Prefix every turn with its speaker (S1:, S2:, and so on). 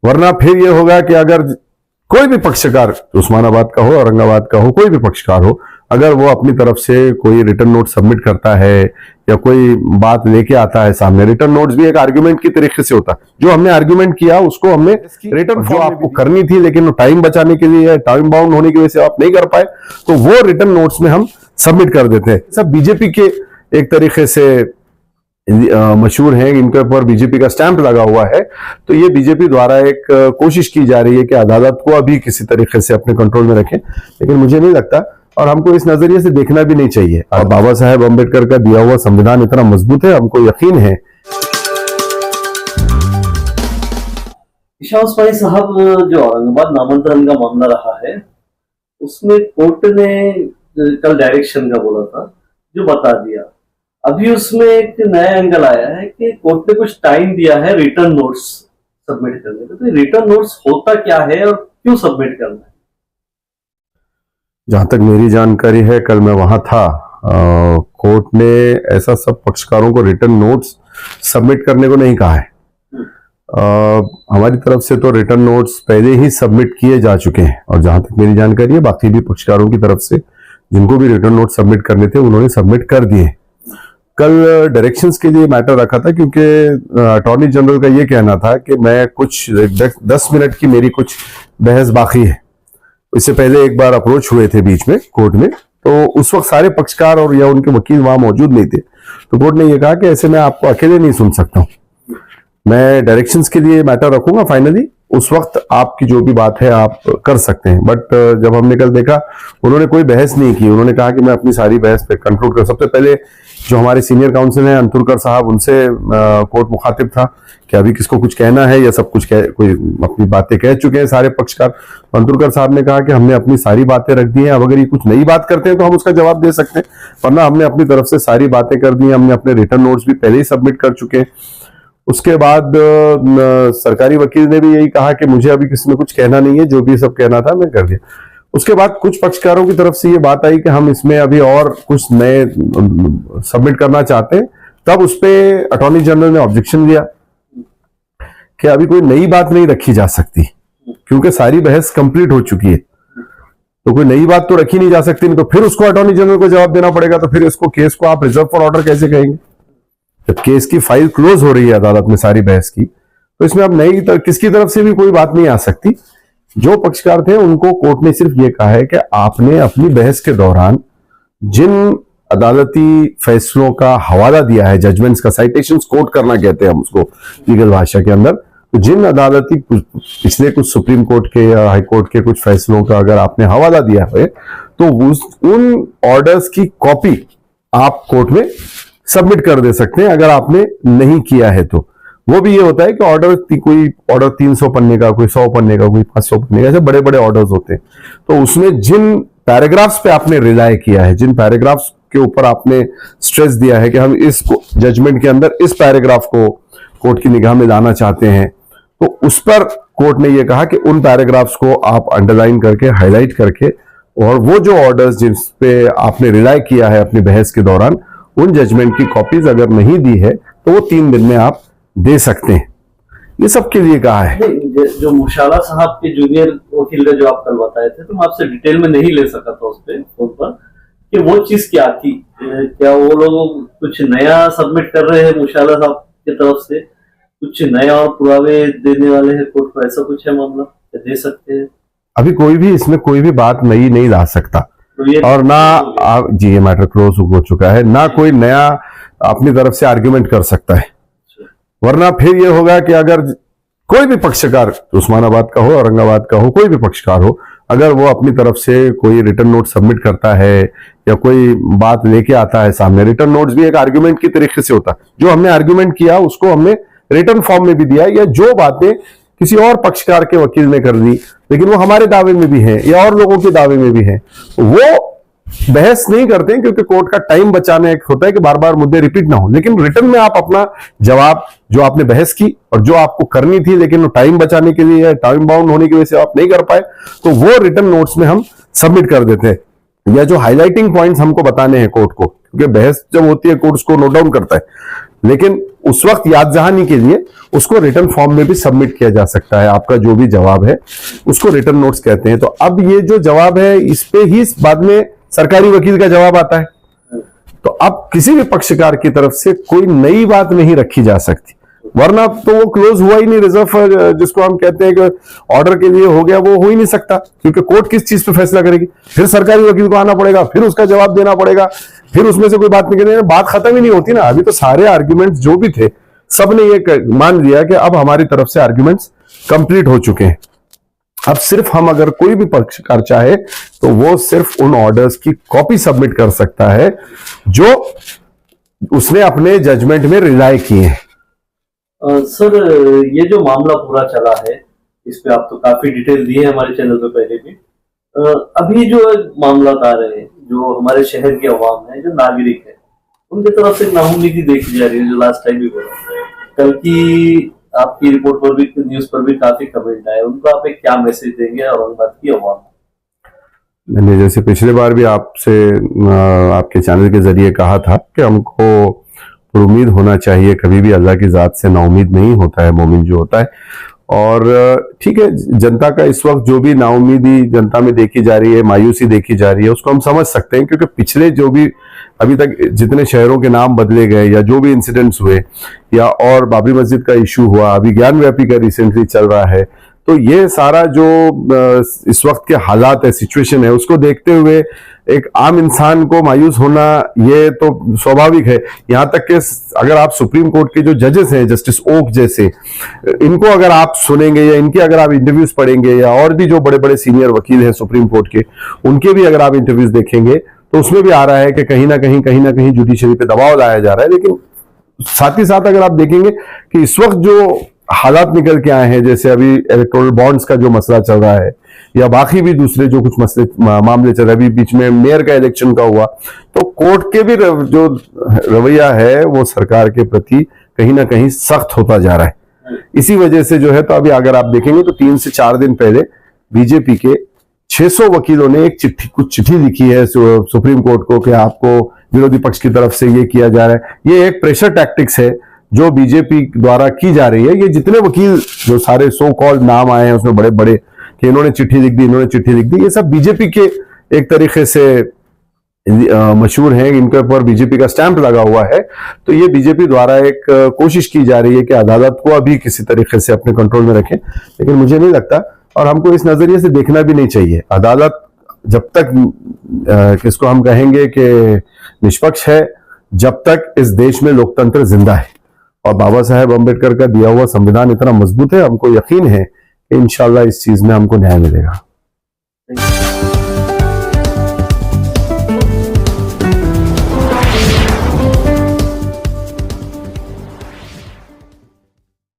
S1: वरना फिर ये होगा कि अगर कोई भी पक्षकार, उस्मानाबाद का हो, औरंगाबाद का हो, कोई भी पक्षकार हो, अगर वो अपनी तरफ से कोई रिटर्न नोट सबमिट करता है या कोई बात लेके आता है सामने, रिटर्न नोट्स भी एक आर्ग्यूमेंट की तरीके से होता है। जो हमने आर्ग्यूमेंट किया उसको हमने रिटर्न जो आपको करनी थी लेकिन टाइम बचाने के लिए, टाइम बाउंड होने की वजह से आप नहीं कर पाए, तो वो रिटर्न नोट्स में हम सबमिट कर देते हैं। सब बीजेपी के एक तरीके से मशहूर हैं, इनके ऊपर बीजेपी का स्टैंप लगा हुआ है। तो ये बीजेपी द्वारा एक कोशिश की जा रही है कि अदालत को अभी किसी तरीके से अपने कंट्रोल में रखें, लेकिन मुझे नहीं लगता और हमको इस नजरिए से देखना भी नहीं चाहिए। और बाबा साहेब अम्बेडकर का दिया हुआ संविधान इतना मजबूत है, हमको यकीन है।
S2: इशाउस भाई साहब, जो औरंगाबाद नामांतरण का मामला रहा है उसमें कोर्ट ने कल डायरेक्शन का बोला था, जो बता दिया। अभी उसमें एक नया एंगल आया है कि कोर्ट ने कुछ टाइम दिया है रिटर्न नोट्स सबमिट करने का। तो रिटर्न नोट्स होता क्या है और क्यों सबमिट करना है?
S1: जहां तक मेरी जानकारी है, कल मैं वहां था, कोर्ट ने ऐसा सब पक्षकारों को रिटर्न नोट्स सबमिट करने को नहीं कहा है। हमारी तरफ से तो रिटर्न नोट्स पहले ही सबमिट किए जा चुके हैं और जहां तक मेरी जानकारी है बाकी भी पक्षकारों की तरफ से जिनको भी रिटर्न नोट सबमिट करने थे उन्होंने सबमिट कर दिए। कल डायरेक्शंस के लिए मैटर रखा था क्योंकि अटॉर्नी जनरल का ये कहना था कि मैं कुछ 10 मिनट की मेरी कुछ बहस बाकी है। इससे पहले एक बार अप्रोच हुए थे बीच में कोर्ट में, तो उस वक्त सारे पक्षकार और या उनके वकील वहां मौजूद नहीं थे। तो कोर्ट ने ये कहा कि ऐसे मैं आपको अकेले नहीं सुन सकता हूं, मैं डायरेक्शंस के लिए मैटर रखूंगा फाइनली, उस वक्त आपकी जो भी बात है आप कर सकते हैं। बट जब हमने कल देखा उन्होंने कोई बहस नहीं की, उन्होंने कहा कि मैं अपनी सारी बहस पे कंक्लूड कर। सबसे पहले जो हमारे सीनियर काउंसिल हैं अंतुरकर साहब, उनसे कोर्ट मुखातिब था कि अभी किसको कुछ कहना है या सब कुछ कोई अपनी बातें कह चुके हैं सारे पक्षकार। अंतुरकर साहब ने कहा कि हमने अपनी सारी बातें रख दी हैं, अब अगर ये कुछ नई बात करते हैं तो हम उसका जवाब दे सकते हैं, वरना हमने अपनी तरफ से सारी बातें कर दी हैं। हमने अपने रिटर्न नोट्स भी पहले ही सबमिट कर चुके हैं। उसके बाद सरकारी वकील ने भी यही कहा कि मुझे अभी किसी में कुछ कहना नहीं है, जो भी सब कहना था मैं कर दिया। उसके बाद कुछ पक्षकारों की तरफ से ये बात आई कि हम इसमें अभी और कुछ नए सबमिट करना चाहते हैं। तब उस पर अटॉर्नी जनरल ने ऑब्जेक्शन दिया कि अभी कोई नई बात नहीं रखी जा सकती क्योंकि सारी बहस कंप्लीट हो चुकी है, तो कोई नई बात तो रखी नहीं जा सकती। नहीं तो फिर उसको अटॉर्नी जनरल को जवाब देना पड़ेगा, तो फिर इसको केस को आप रिजर्व फॉर ऑर्डर कैसे कहेंगे? जब केस की फाइल क्लोज हो रही है अदालत में सारी बहस की, तो इसमें अब नई किसकी तरफ से भी कोई बात नहीं आ सकती। जो पक्षकार थे उनको कोर्ट ने सिर्फ ये कहा है कि आपने अपनी बहस के दौरान जिन अदालती फैसलों का हवाला दिया है, जजमेंट्स का साइटेशंस कोट करना कहते हैं हम उसको लीगल भाषा के अंदर, तो जिन अदालती पिछले कुछ सुप्रीम कोर्ट के या हाई कोर्ट के कुछ फैसलों का अगर आपने हवाला दिया है तो उन ऑर्डर्स की कॉपी आप कोर्ट में सबमिट कर दे सकते हैं अगर आपने नहीं किया है तो। वो भी ये होता है कि कोई ऑर्डर 300 पन्ने का, कोई 100 पन्ने का, कोई 500 पन्ने का, ऐसे बड़े बड़े ऑर्डर्स होते हैं। तो उसमें जिन पैराग्राफ्स पे आपने रिलाय किया है, जिन पैराग्राफ्स के ऊपर आपने स्ट्रेस दिया है कि हम इस जजमेंट के अंदर इस पैराग्राफ को कोर्ट की निगाह में लाना चाहते हैं, तो उस पर कोर्ट ने यह कहा कि उन पैराग्राफ्स को आप अंडरलाइन करके, हाईलाइट करके, और वो जो ऑर्डर्स जिस पे आपने रिलाय किया है अपनी बहस के दौरान, उन जजमेंट की कॉपीज अगर नहीं दी है तो वो 3 दिन में आप दे सकते हैं। ये सबके लिए कहा है।
S2: जो मुशाला साहब के जूनियर वकील ने जो आप कल बताए थे, तो मैं आपसे डिटेल में नहीं ले सका था उस पर कि वो चीज क्या थी। क्या वो लोग कुछ नया सबमिट कर रहे हैं मुशाला साहब की तरफ से, कुछ नया और पुरावे देने वाले हैं कोर्ट को, ऐसा कुछ है मामला? दे सकते हैं?
S1: अभी कोई भी इसमें कोई भी बात नई नहीं ला सकता, तो और ना जी ये मैटर क्लोज हो चुका है, ना कोई नया अपनी तरफ से आर्ग्यूमेंट कर सकता है। वरना फिर ये होगा कि अगर कोई भी पक्षकार, उस्मानाबाद का हो, औरंगाबाद का हो, कोई भी पक्षकार हो, अगर वो अपनी तरफ से कोई रिटर्न नोट सबमिट करता है या कोई बात लेके आता है सामने, रिटर्न नोट्स भी एक आर्ग्यूमेंट की तरीके से होता है। जो हमने आर्ग्यूमेंट किया उसको हमने रिटर्न फॉर्म में भी दिया, या जो बातें किसी और पक्षकार के वकील ने कर दी लेकिन वो हमारे दावे में भी है या और लोगों के दावे में भी है, वो बहस नहीं करते हैं क्योंकि कोर्ट का टाइम बचाना एक होता है कि बार बार मुद्दे रिपीट ना हो। लेकिन रिटर्न में आप अपना जवाब, जो आपने बहस की और जो आपको करनी थी लेकिन टाइम बचाने के लिए, टाइम बाउंड होने की वजह से आप नहीं कर पाए, तो वो रिटर्न नोट्स में हम सबमिट कर देते हैं। या जो हाईलाइटिंग पॉइंट्स हमको बताने हैं कोर्ट को, क्योंकि बहस जब होती है कोर्ट को नोट डाउन करता है, लेकिन उस वक्त याद दहानी के लिए उसको रिटर्न फॉर्म में भी सबमिट किया जा सकता है। आपका जो भी जवाब है उसको रिटर्न नोट्स कहते हैं। तो अब ये जो जवाब है इस पे ही बाद में सरकारी वकील का जवाब आता है। तो अब किसी भी पक्षकार की तरफ से कोई नई बात नहीं रखी जा सकती, वरना तो वो क्लोज हुआ ही नहीं। रिजर्व जिसको हम कहते हैं कि ऑर्डर के लिए हो गया, वो हो ही नहीं सकता, क्योंकि कोर्ट किस चीज पे फैसला करेगी। फिर सरकारी वकील को आना पड़ेगा, फिर उसका जवाब देना पड़ेगा, फिर उसमें से कोई बात निकलेगी, बात खत्म ही नहीं होती ना। अभी तो सारे आर्ग्यूमेंट्स जो भी थे सबने ये मान लिया कि अब हमारी तरफ से आर्ग्यूमेंट्स कंप्लीट हो चुके हैं। अब सिर्फ हम अगर कोई भी पक्षकार चाहे तो वो सिर्फ उन ऑर्डर्स की कॉपी सबमिट कर सकता है जो उसने अपने जजमेंट में रिलाय किए हैं।
S2: सर, ये जो मामला पूरा चला है इस पे आप तो काफी डिटेल दिए हैं हमारे चैनल पे पहले भी। अभी जो मामलात आ रहे हैं, जो हमारे शहर के अवाम है, जो नागरिक है, उनकी तरफ से नाउम्मीदी देखी जा रही है, जो लास्ट टाइम भी बोला। कल की आपकी रिपोर्ट पर भी, न्यूज पर भी काफी कमेंट आए, उनको आप एक क्या मैसेज देंगे औरंगाबाद की अवाम?
S1: मैंने जैसे पिछले बार भी आपसे आपके चैनल के जरिए कहा था कि हमको उम्मीद होना चाहिए, कभी भी अल्लाह की जात से नाउम्मीद नहीं होता है मोमिन जो होता है। और ठीक है, जनता का इस वक्त जो भी नाउम्मीदी जनता में देखी जा रही है, मायूसी देखी जा रही है, उसको हम समझ सकते हैं, क्योंकि पिछले जो भी अभी तक जितने शहरों के नाम बदले गए या जो भी इंसिडेंट्स हुए, या और बाबरी मस्जिद का इशू हुआ, अभी ज्ञानव्यापी का रिसेंटली चल रहा है, तो ये सारा जो इस वक्त के हालात है, सिचुएशन है, उसको देखते हुए एक आम इंसान को मायूस होना ये तो स्वाभाविक है। यहां तक कि अगर आप सुप्रीम कोर्ट के जो जजेस हैं, जस्टिस ओक जैसे, इनको अगर आप सुनेंगे या इनके अगर आप इंटरव्यूज पढ़ेंगे, या और भी जो बड़े बड़े सीनियर वकील हैं सुप्रीम कोर्ट के, उनके भी अगर आप इंटरव्यूज देखेंगे तो उसमें भी आ रहा है कि कहीं ना कहीं जुडिशरी पे दबाव लाया जा रहा है। लेकिन साथ ही साथ अगर आप देखेंगे कि इस वक्त जो हालात निकल के आए हैं, जैसे अभी इलेक्टोरल बॉन्ड्स का जो मसला चल रहा है, या बाकी भी दूसरे जो कुछ मसले मामले चल रहे हैं, अभी बीच में मेयर का इलेक्शन का हुआ, तो कोर्ट के भी जो रवैया है वो सरकार के प्रति कहीं ना कहीं सख्त होता जा रहा है। इसी वजह से जो है, तो अभी अगर आप देखेंगे तो 3 से 4 दिन पहले बीजेपी के 600 वकीलों ने एक कुछ चिट्ठी लिखी है सुप्रीम कोर्ट को कि आपको विरोधी पक्ष की तरफ से ये किया जा रहा है। ये एक प्रेशर टैक्टिक्स है जो बीजेपी द्वारा की जा रही है। ये जितने वकील जो सारे सो कॉल्ड नाम आए हैं उसमें बड़े बड़े कि इन्होंने चिट्ठी लिख दी, इन्होंने चिट्ठी लिख दी, ये सब बीजेपी के एक तरीके से मशहूर हैं, इनके ऊपर बीजेपी का स्टैंप लगा हुआ है। तो ये बीजेपी द्वारा एक कोशिश की जा रही है कि अदालत को अभी किसी तरीके से अपने कंट्रोल में रखें। लेकिन मुझे नहीं लगता, और हमको इस नजरिए से देखना भी नहीं चाहिए। अदालत जब तक किसको हम कहेंगे कि निष्पक्ष है, जब तक इस देश में लोकतंत्र जिंदा है, और बाबा साहेब अम्बेडकर का दिया हुआ संविधान इतना मजबूत है, हमको यकीन है कि इंशाल्लाह इस चीज में हमको न्याय मिलेगा।